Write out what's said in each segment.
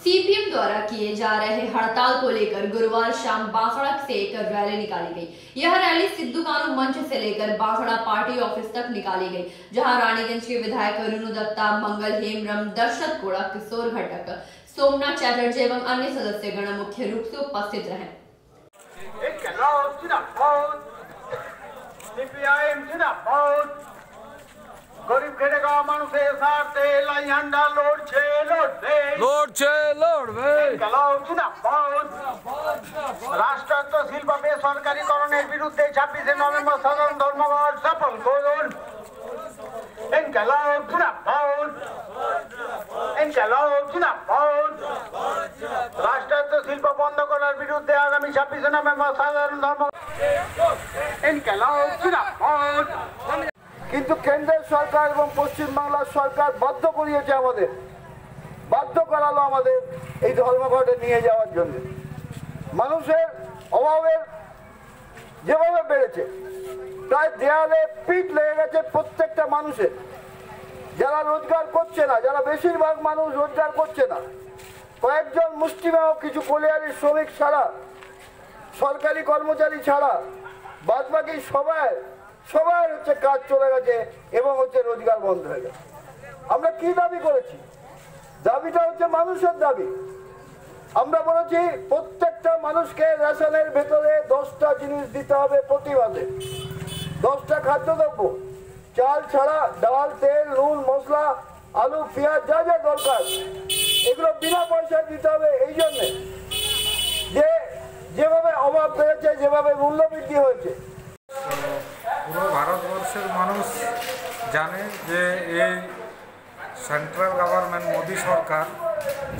CPM द्वारा किए जा रहे हड़ताल को लेकर गुरुवार शाम बांसड़ा से एक रैली निकाली गई। यह रैली सिद्धू कानू मंच से लेकर बांसड़ा पार्टी ऑफिस तक निकाली गई, जहां रानीगंज के विधायक रुनु दत्ता, मंगल हेम्ब्रम, दर्शक कोड़ा, किशोर घटक, सोमनाथ चैटर्जी एवं अन्य सदस्यगण मुख्य रूप से उपस्थित रहे। गरीब खेटेगांव মানুষের স্বার্থে লাইহান্ডা লড়ছে লড়বে রাষ্ট্রায়ত্ত শিল্প বেসরকারীকরণের বিরুদ্ধে 26শে নভেম্বর সাধারণ ধর্মঘট সফল করুন। রাষ্ট্রায়ত্ত শিল্প বন্ধ করার বিরুদ্ধে আগামী 26শে নভেম্বর সাধারণ ধর্মঘট। কিন্তু কেন্দ্রের সরকার এবং পশ্চিমবাংলার সরকার বাধ্য করিয়েছে, বাধ্য করালো আমাদের এই ধর্মঘটে নিয়ে যাওয়ার জন্য। মানুষের অভাবের যেভাবে বেড়েছে, প্রায় দেয়ালে পিঠ লেগে গেছে প্রত্যেকটা মানুষের। যারা রোজগার করছে না, যারা বেশিরভাগ মানুষ রোজগার করছে না, কয়েকজন মুষ্টিমেয় কিছু কোলিয়ারি শ্রমিক ছাড়া, সরকারি কর্মচারী ছাড়া বাদবাকি সবাই হচ্ছে কাজ চলে গেছে এবং হচ্ছে রোজগার বন্ধ হয়ে গেছে। আমরা কি দাবি করেছি? দাবিটা হচ্ছে মানুষের দাবি। আমরা বলেছি প্রত্যেকটা মানুষকে রেশনের ভেতরে 10টা জিনিস দিতে হবে প্রতি মাসে, 10টা খাদ্যদ্রব্য, চাল ছাড়া ডাল, তেল, নুন, মশলা, আলু, পেঁয়াজ, যা যা দরকার এগুলো বিনা পয়সায় দিতে হবে। এই জন্যে যেভাবে অভাব বেড়েছে, যেভাবে মূল্য বৃদ্ধি হয়েছে, পুরো ভারতবর্ষের মানুষ জানে যে এই সেন্ট্রাল গভর্নমেন্ট মোদি সরকার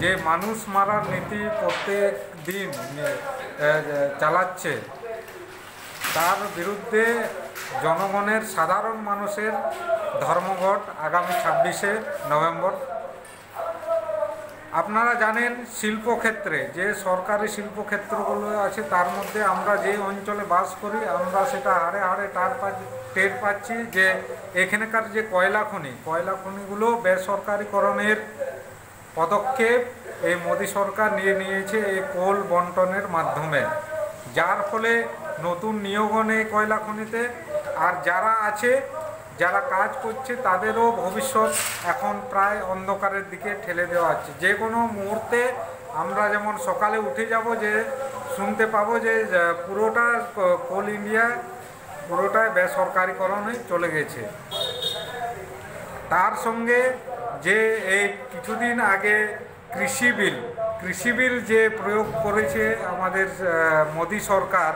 যে মানুষ মারার নীতি প্রত্যেক দিন চালাচ্ছে, তার বিরুদ্ধে জনগণের সাধারণ মানুষের ধর্মঘট আগামী 26শে নভেম্বর। আপনারা জানেন শিল্পক্ষেত্রে যে সরকারি শিল্পক্ষেত্রগুলো আছে, তার মধ্যে আমরা যে অঞ্চলে বাস করি আমরা সেটা হাড়ে হাড়ে টের পাচ্ছি যে এখানকার যে কয়লা খনিগুলো বেসরকারিকরণের পদক্ষেপ এই মোদি সরকার নিয়েছে এই কোল বন্টনের মাধ্যমে, যার ফলে নতুন নিয়োগ নেই কয়লা খনিতে। আর যারা কাজ করছে তাদেরও ভবিষ্যৎ এখন প্রায় অন্ধকারের দিকে ঠেলে দেওয়া হচ্ছে। যে কোনো মুহূর্তে আমরা যেমন সকালে উঠে যাব যে শুনতে পাবো যে পুরোটা কোল ইন্ডিয়া পুরোটাই বেসরকারিকরণে চলে গেছে। তার সঙ্গে যে এই কিছুদিন আগে কৃষি বিল যে প্রয়োগ করেছে আমাদের মোদি সরকার,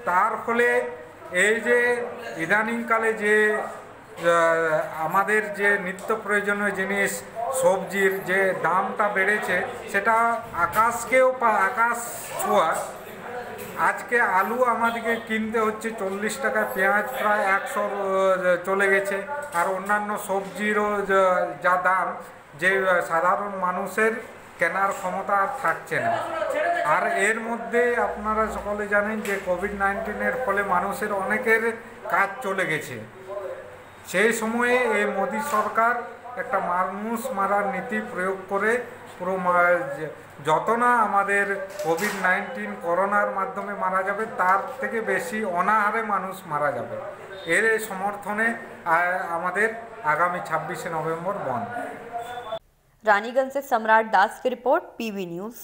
তার ফলে এই যে ইদানিংকালে যে আমাদের যে নিত্য প্রয়োজনীয় জিনিস সবজির যে দামটা বেড়েছে সেটা আকাশ ছোঁয়া। আজকে আলু আমাদেরকে কিনতে হচ্ছে 40 টাকা, পেঁয়াজ প্রায় 100 চলে গেছে, আর অন্যান্য সবজিরও যা দাম যে সাধারণ মানুষের কেনার ক্ষমতা আর থাকছে না। আর এর মধ্যে আপনারা সকলে জানেন যে কোভিড-19-এর ফলে মানুষের অনেকের কাজ চলে গেছে। সেই সময়ে এই মোদি সরকার একটা মানুষ মারার নীতি প্রয়োগ করে পুরো যত না আমাদের কোভিড-19 করোনার মাধ্যমে মারা যাবে, তার থেকে বেশি অনাহারে মানুষ মারা যাবে। এর সমর্থনে আমাদের আগামী 26শে নভেম্বর বন্ধ। रानीगंज से सम्राट दास की रिपोर्ट, पीवी न्यूज़।